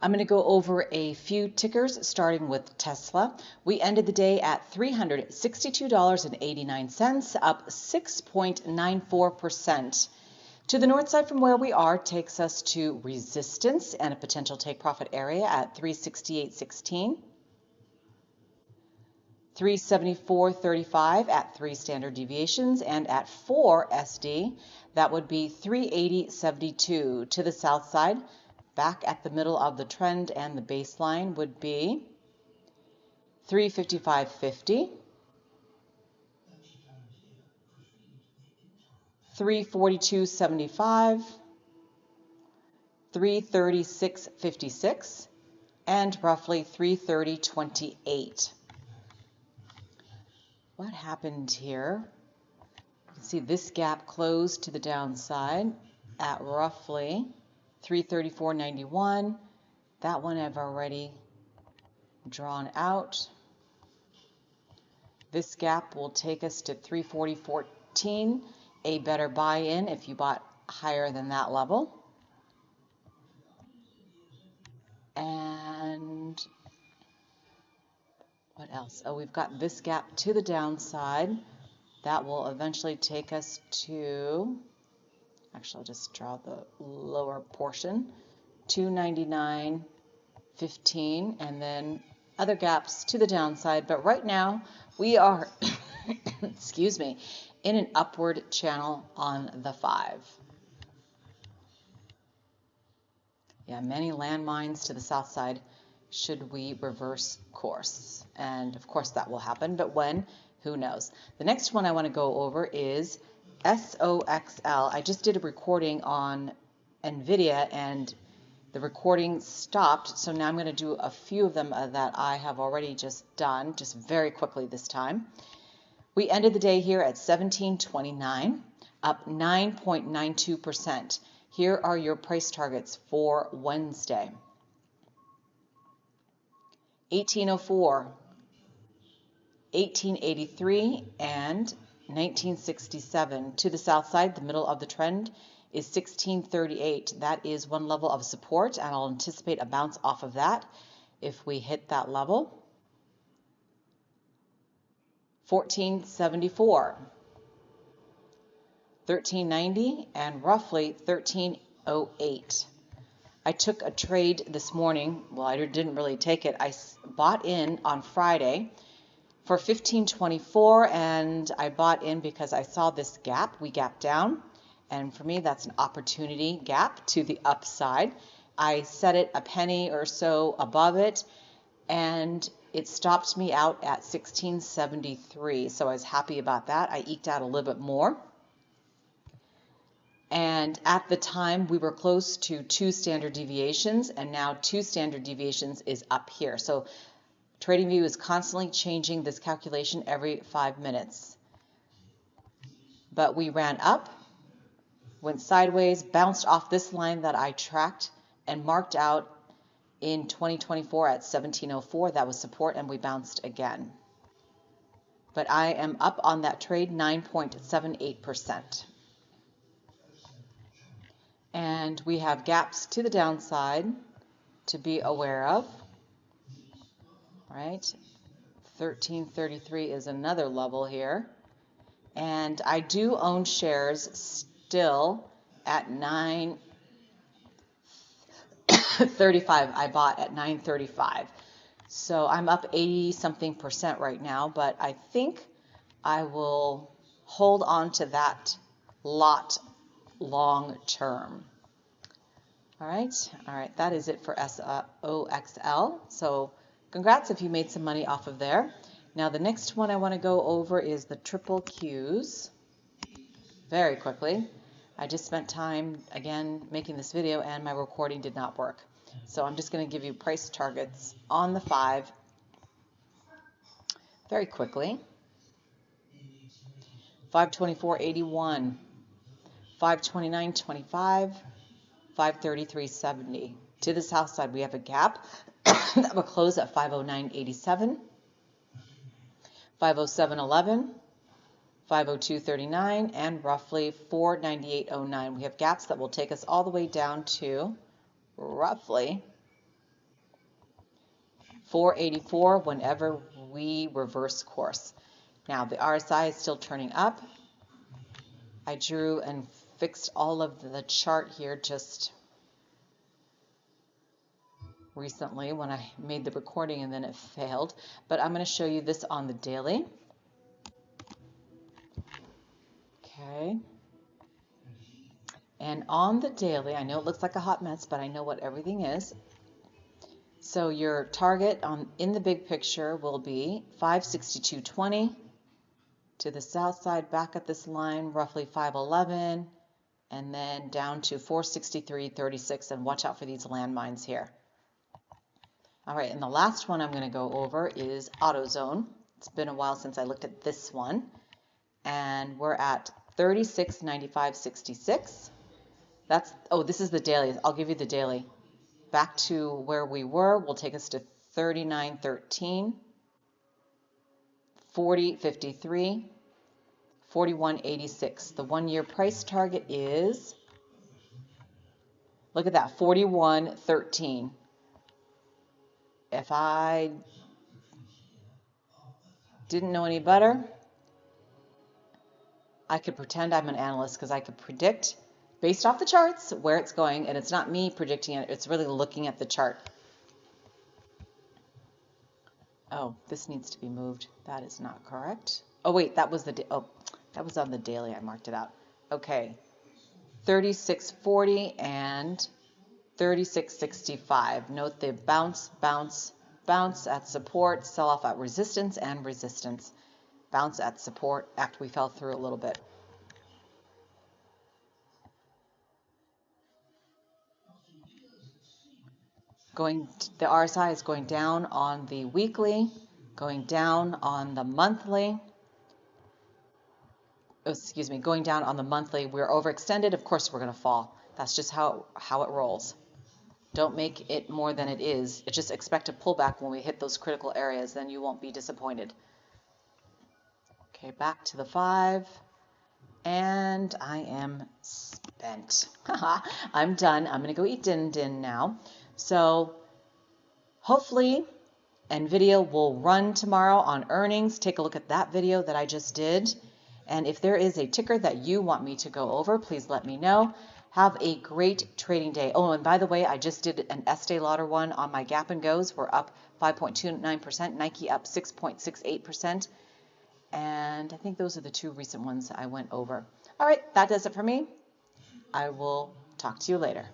I'm going to go over a few tickers starting with Tesla. We ended the day at $362.89, up 6.94%. To the north side from where we are takes us to resistance and a potential take profit area at 368.16. 374.35 at 3 standard deviations, and at 4 SD, that would be 380.72. To the south side, back at the middle of the trend, and the baseline would be 355.50, 342.75, 336.56, and roughly 330.28. What happened here? You can see this gap closed to the downside at roughly 334.91. That one I've already drawn out. This gap will take us to 340.14, a better buy-in if you bought higher than that level. And what else? Oh, we've got this gap to the downside. That will eventually take us to, actually I'll just draw the lower portion, 299.15, and then other gaps to the downside. But right now we are, excuse me, in an upward channel on the 5. Yeah, many landmines to the south side should we reverse course. And of course that will happen, but when? Who knows? The next one I want to go over is Soxl. I just did a recording on NVIDIA and the recording stopped, so now I'm going to do a few of them that I have already just done, just very quickly this time. We ended the day here at 17.29, up 9.92%. Here are your price targets for Wednesday. 1804, 1883, and 1967. To the south side, the middle of the trend is 1638. That is one level of support, and I'll anticipate a bounce off of that if we hit that level. 1474, 1390, and roughly 1308. I took a trade this morning. Well, I didn't really take it. I bought in on Friday for 1524, and I bought in because I saw this gap. We gapped down, and for me that's an opportunity gap to the upside. I set it a penny or so above it, and it stopped me out at 1673, so I was happy about that. I eked out a little bit more. And at the time we were close to 2 standard deviations, and now 2 standard deviations is up here. So TradingView is constantly changing this calculation every 5 minutes. But we ran up, went sideways, bounced off this line that I tracked and marked out in 2024 at 1704. That was support, and we bounced again. But I am up on that trade 9.78%. And we have gaps to the downside to be aware of. Right? 1333 is another level here. And I do own shares still at 935. I bought at 935. So I'm up 80 something percent right now, but I think I will hold on to that lot long term. All right, that is it for Soxl. So congrats if you made some money off of there. Now the next one I want to go over is the triple Qs. Very quickly. I just spent time again making this video and my recording did not work. So I'm just going to give you price targets on the 5 very quickly. 524.81, 529.25, 533.70. To the south side we have a gap that will close at 509.87, 507.11, 502.39, and roughly 498.09. We have gaps that will take us all the way down to roughly 484 whenever we reverse course. Now the RSI is still turning up. I drew and fixed all of the chart here just recently when I made the recording and then it failed. But I'm going to show you this on the daily. Okay. And on the daily, I know it looks like a hot mess, but I know what everything is. So your target in the big picture will be 562.20 to the south side, back at this line, roughly 511, and then down to 463.36, and watch out for these landmines here. All right, and the last one I'm going to go over is AutoZone. It's been a while since I looked at this one, and we're at 36.95.66. That's, oh, this is the daily. I'll give you the daily. Back to where we were will take us to 39.13, 40.53, 41.86. The 1 year price target is, look at that, 41.13. If I didn't know any better, I could pretend I'm an analyst because I could predict based off the charts where it's going, and it's not me predicting it, it's really looking at the chart. Oh, this needs to be moved. That is not correct. Oh wait, that was that was on the daily. I marked it out. Okay, 36.40 and 36.65. Note the bounce, bounce, bounce at support, sell off at resistance and resistance. Bounce at support after we fell through a little bit. The RSI is going down on the weekly, going down on the monthly. Oh, excuse me, going down on the monthly. We're overextended. Of course, we're going to fall. That's just how it rolls. Don't make it more than it is. Just expect a pullback when we hit those critical areas. Then you won't be disappointed. Okay, back to the 5. And I am spent. I'm done. I'm going to go eat din now. So hopefully NVIDIA will run tomorrow on earnings. Take a look at that video that I just did. And if there is a ticker that you want me to go over, please let me know. Have a great trading day. Oh, and by the way, I just did an Estee Lauder one on my Gap and Goes. We're up 5.29%, Nike up 6.68%. And I think those are the 2 recent ones I went over. All right, that does it for me. I will talk to you later.